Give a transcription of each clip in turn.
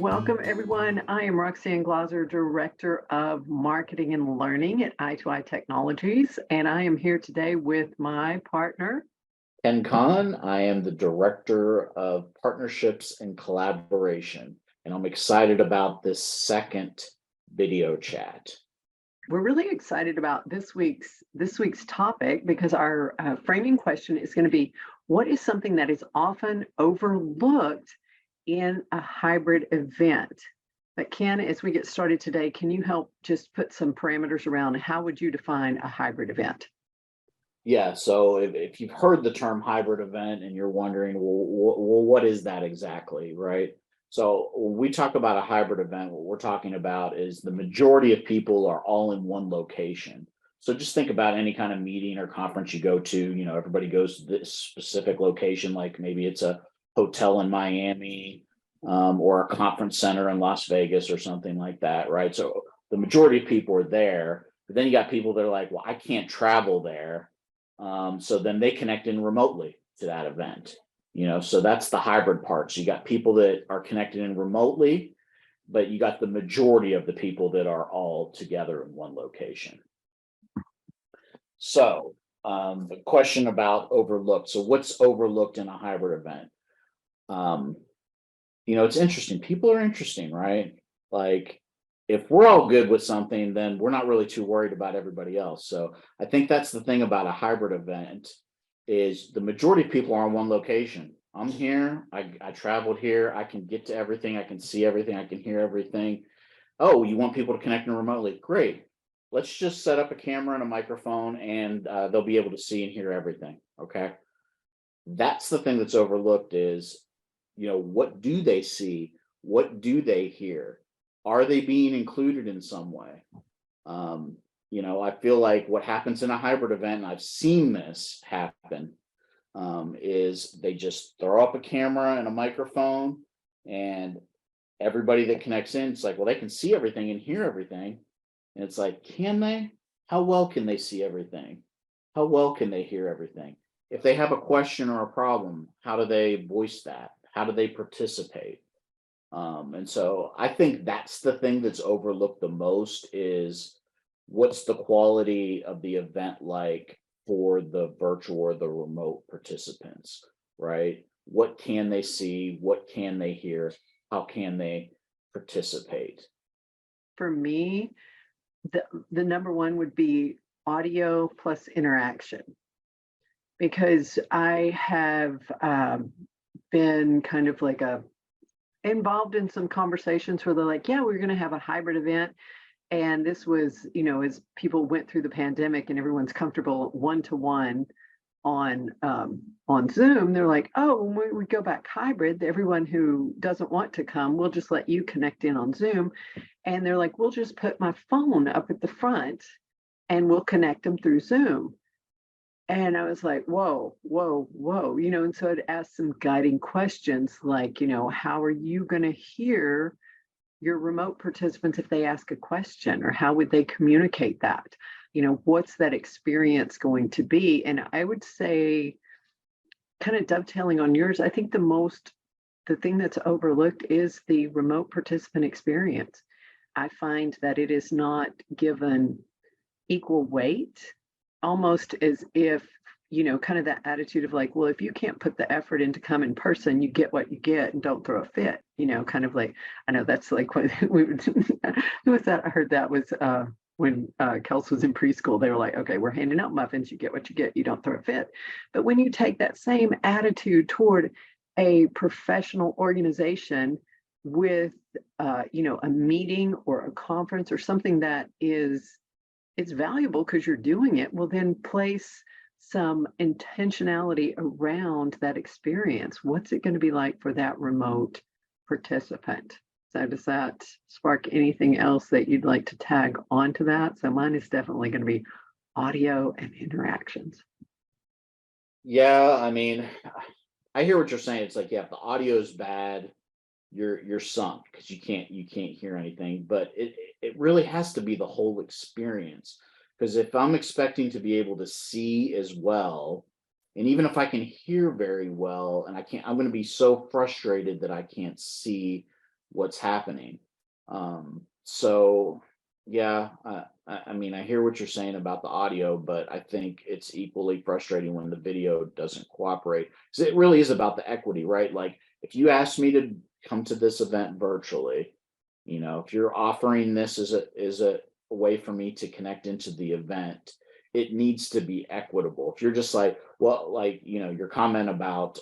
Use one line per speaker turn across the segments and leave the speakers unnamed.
Welcome, everyone. I am Roxanne Glaser, Director of Marketing and Learning at i2i Technologies, and I am here today with my partner.
Conn, I am the Director of Partnerships and Collaboration, and I'm excited about this second video chat.
We're really excited about this week's topic because our framing question is going to be, what is something that is often overlooked in a hybrid event? But Ken, as we get started today, can you help just put some parameters around how would you define a hybrid event?
Yeah, so if you've heard the term hybrid event and you're wondering, well, what is that exactly, right? So when we talk about a hybrid event, what we're talking about is the majority of people are all in one location. So just think about any kind of meeting or conference you go to, everybody goes to this specific location, like maybe it's a hotel in Miami, or a conference center in Las Vegas or something like that, right? So the majority of people are there, but then you got people that are like, well, I can't travel there. So then they connect in remotely to that event, so that's the hybrid part. So you got people that are connected in remotely, but you got the majority of the people that are all together in one location. So the question about overlooked. So what's overlooked in a hybrid event? It's interesting. People are interesting, right? Like, if we're all good with something, then we're not really too worried about everybody else. So I think that's the thing about a hybrid event is the majority of people are in one location. I'm here. I traveled here. I can get to everything. I can see everything. I can hear everything. Oh, you want people to connect in remotely? Great. Let's just set up a camera and a microphone and they'll be able to see and hear everything. Okay. That's the thing that's overlooked is, what do they see? What do they hear? Are they being included in some way? I feel like what happens in a hybrid event, and I've seen this happen, is they just throw up a camera and a microphone, and everybody that connects in, it's like, well, they can see everything and hear everything. And it's like, can they? How well can they see everything? How well can they hear everything? If they have a question or a problem, how do they voice that? How do they participate? And so I think that's the thing that's overlooked the most is what's the quality of the event like for the virtual or the remote participants, right? What can they see? What can they hear? How can they participate?
For me, the number one would be audio plus interaction, because I have been kind of like involved in some conversations where they're like, yeah, we're going to have a hybrid event. And this was, as people went through the pandemic and everyone's comfortable one-to-one on Zoom, they're like, oh, when we go back hybrid, everyone who doesn't want to come, we'll just let you connect in on Zoom. And they're like, we'll just put my phone up at the front and we'll connect them through Zoom. And I was like, whoa, whoa, whoa, and so I'd ask some guiding questions like, how are you going to hear your remote participants if they ask a question, or how would they communicate that? What's that experience going to be? And I would say, kind of dovetailing on yours, I think the thing that's overlooked is the remote participant experience. I find that it is not given equal weight, almost as if, kind of that attitude of like, well, if you can't put the effort in to come in person, you get what you get and don't throw a fit, kind of like, I know that's like what we would, who was that? I heard that was when Kels was in preschool, they were like, okay, we're handing out muffins, you get what you get, you don't throw a fit. But when you take that same attitude toward a professional organization with, a meeting or a conference or something that it's valuable because you're doing it, well, then place some intentionality around that experience. What's it going to be like for that remote participant? So does that spark anything else that you'd like to tag onto that? So mine is definitely going to be audio and interactions.
Yeah, I mean, I hear what you're saying. It's like, yeah, if the audio is bad, you're sunk because you can't hear anything. But it really has to be the whole experience. Because if I'm expecting to be able to see as well, and even if I can hear very well and I'm going to be so frustrated that I can't see what's happening. So yeah, I mean, I hear what you're saying about the audio, but I think it's equally frustrating when the video doesn't cooperate. Because it really is about the equity, right? Like if you ask me to come to this event virtually, if you're offering this as a way for me to connect into the event, it needs to be equitable. If you're just like, well, like, your comment about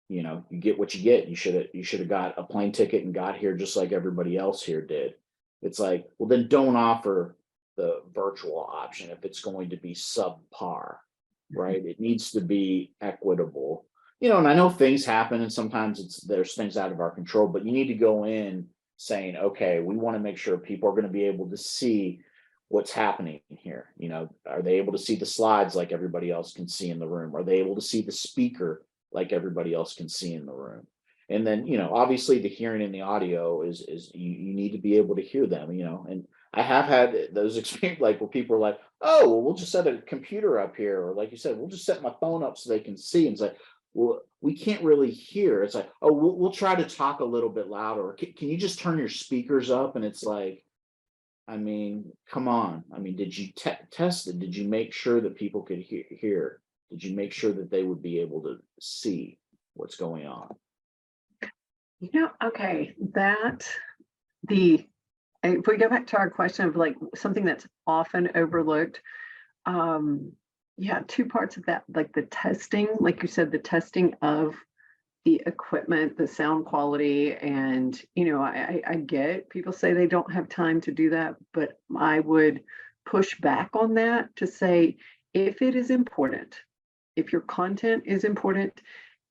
you get what you get. You should have got a plane ticket and got here just like everybody else here did. It's like, well, then don't offer the virtual option if it's going to be subpar, right? It needs to be equitable. And I know things happen and sometimes there's things out of our control, but you need to go in saying, okay, we want to make sure people are going to be able to see what's happening here. Are they able to see the slides like everybody else can see in the room? Are they able to see the speaker like everybody else can see in the room? And then, obviously the hearing and the audio is you need to be able to hear them, and I have had those experience like where people are like, oh, well, we'll just set a computer up here, or like you said, we'll just set my phone up so they can see. And it's like, well, we can't really hear. It's like, oh, we'll try to talk a little bit louder. Or can you just turn your speakers up? And it's like, I mean, come on. I mean, did you test it? Did you make sure that people could hear? Did you make sure that they would be able to see what's going on?
Okay, if we go back to our question of like something that's often overlooked, yeah, two parts of that, like the testing, like you said, the testing of the equipment, the sound quality, and I get people say they don't have time to do that, but I would push back on that to say if it is important, if your content is important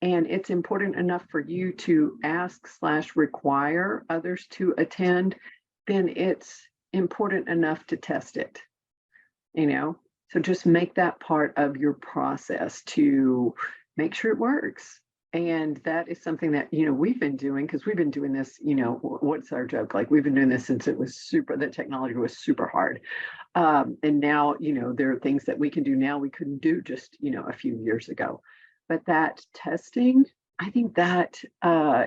and it's important enough for you to ask/require others to attend, then it's important enough to test it, so just make that part of your process to make sure it works. And that is something that, we've been doing because we've been doing this, what's our joke? Like we've been doing this since the technology was super hard. And now, there are things that we can do now we couldn't do just, a few years ago. But that testing, I think that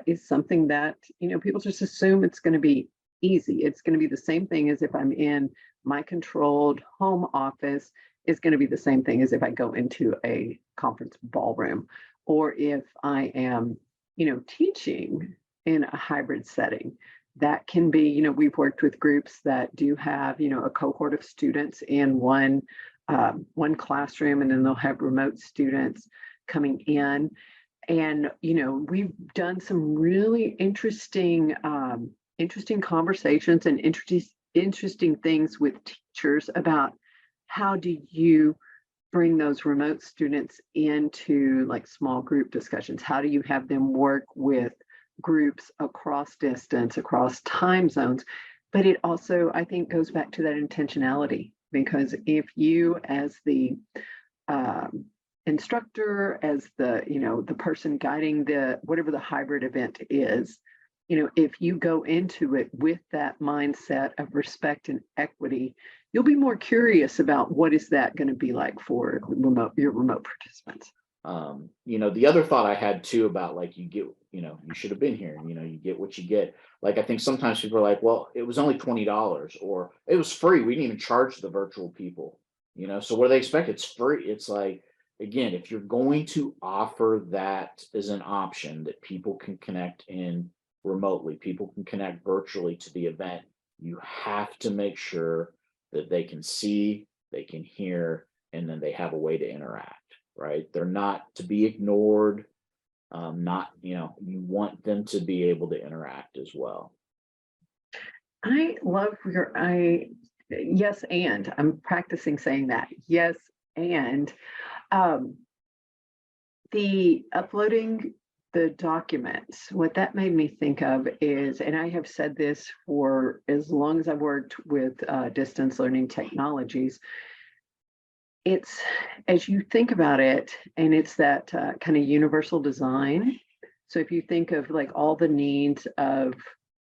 is something that, people just assume it's going to be easy. It's going to be the same thing as if I'm in my controlled home office. Is going to be the same thing as if I go into a conference ballroom, or if I am, teaching in a hybrid setting. That can be, we've worked with groups that do have, a cohort of students in one classroom, and then they'll have remote students coming in. And, we've done some really interesting conversations and interesting things with teachers about how do you bring those remote students into like small group discussions? How do you have them work with groups across distance, across time zones? But it also, I think, goes back to that intentionality, because if you as the instructor, as the person guiding whatever the hybrid event is, if you go into it with that mindset of respect and equity, you'll be more curious about what is that going to be like for your remote participants.
The other thought I had too about like you should have been here, you get what you get. Like I think sometimes people are like, well, it was only $20 or it was free. We didn't even charge the virtual people, so what do they expect? It's free. It's like, again, if you're going to offer that as an option that people can connect in remotely, people can connect virtually to the event, you have to make sure that they can see, they can hear, and then they have a way to interact, right? They're not to be ignored. You want them to be able to interact as well.
I love yes, and I'm practicing saying that. Yes, and the uploading the documents, what that made me think of is, and I have said this for as long as I've worked with distance learning technologies, it's, as you think about it, and it's that kind of universal design. So if you think of like all the needs of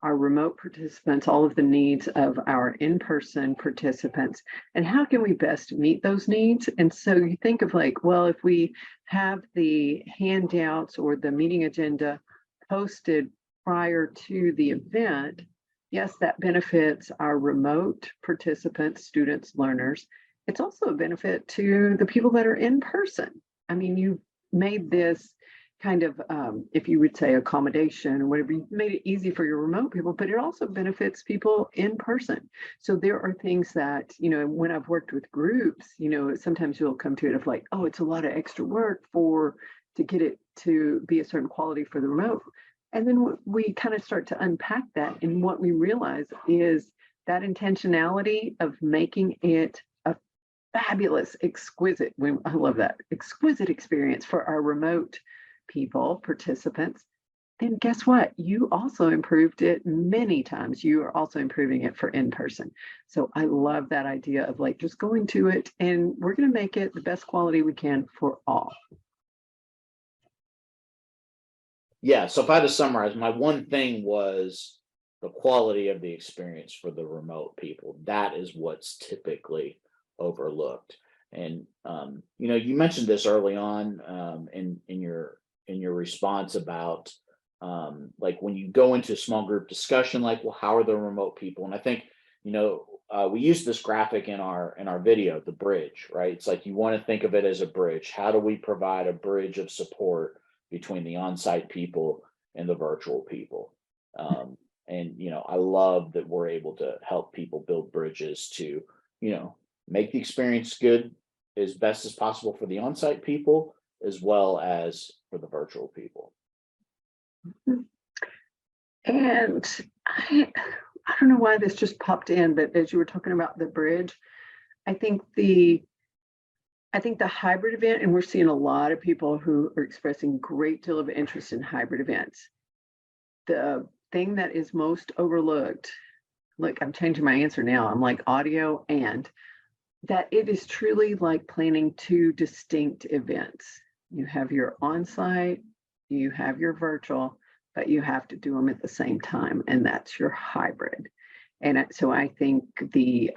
our remote participants, all of the needs of our in-person participants, and how can we best meet those needs? And so you think of like, well, if we have the handouts or the meeting agenda posted prior to the event, yes, that benefits our remote participants, students, learners. It's also a benefit to the people that are in person. I mean, you made this kind of, if you would say accommodation or whatever, you made it easy for your remote people, but it also benefits people in person. So there are things that, when I've worked with groups, sometimes you'll come to it of like, oh, it's a lot of extra work to get it to be a certain quality for the remote. And then we kind of start to unpack that. And what we realize is that intentionality of making it a fabulous, exquisite, I love that, exquisite experience for our remote people, participants, then guess what? You also improved it many times. You are also improving it for in person. So I love that idea of like just going to it and we're going to make it the best quality we can for all.
Yeah, so if I had to summarize, my one thing was the quality of the experience for the remote people. That is what's typically overlooked. And you mentioned this early on in your response about like when you go into a small group discussion, like, well, how are the remote people? And I think we use this graphic in our video, the bridge, right? It's like you want to think of it as a bridge. How do we provide a bridge of support between the on-site people and the virtual people? I love that we're able to help people build bridges to, make the experience good as best as possible for the on-site people, as well as for the virtual people.
And I don't know why this just popped in, but as you were talking about the bridge, I think the hybrid event, and we're seeing a lot of people who are expressing great deal of interest in hybrid events. The thing that is most overlooked, look, I'm changing my answer now. I'm like audio, and that it is truly like planning two distinct events. You have your on-site, you have your virtual, but you have to do them at the same time, and that's your hybrid. And so I think the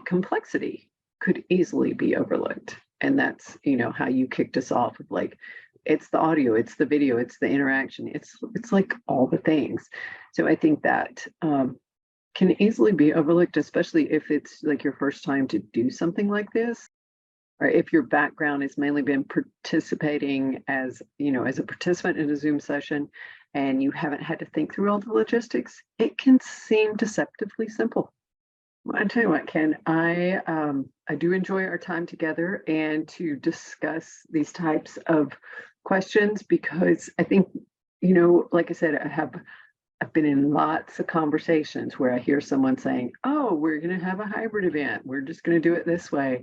complexity could easily be overlooked. And that's, how you kicked us off of like, it's the audio, it's the video, it's the interaction, it's like all the things. So I think that can easily be overlooked, especially if it's like your first time to do something like this, or if your background has mainly been participating as a participant in a Zoom session and you haven't had to think through all the logistics. It can seem deceptively simple. I tell you what, Ken, I do enjoy our time together and to discuss these types of questions, because I think, like I said, I've been in lots of conversations where I hear someone saying, oh, we're going to have a hybrid event. We're just going to do it this way.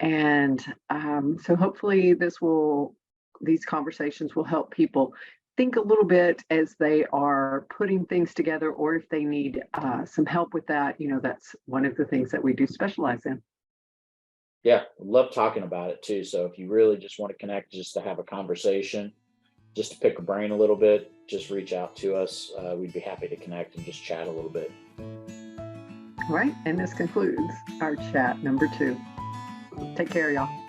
And so hopefully these conversations will help people think a little bit as they are putting things together, or if they need some help with that, that's one of the things that we do specialize in.
Yeah, love talking about it too. So if you really just want to connect, just to have a conversation, just to pick a brain a little bit, just reach out to us. We'd be happy to connect and just chat a little bit.
All right. And this concludes our chat number 2. Take care, y'all.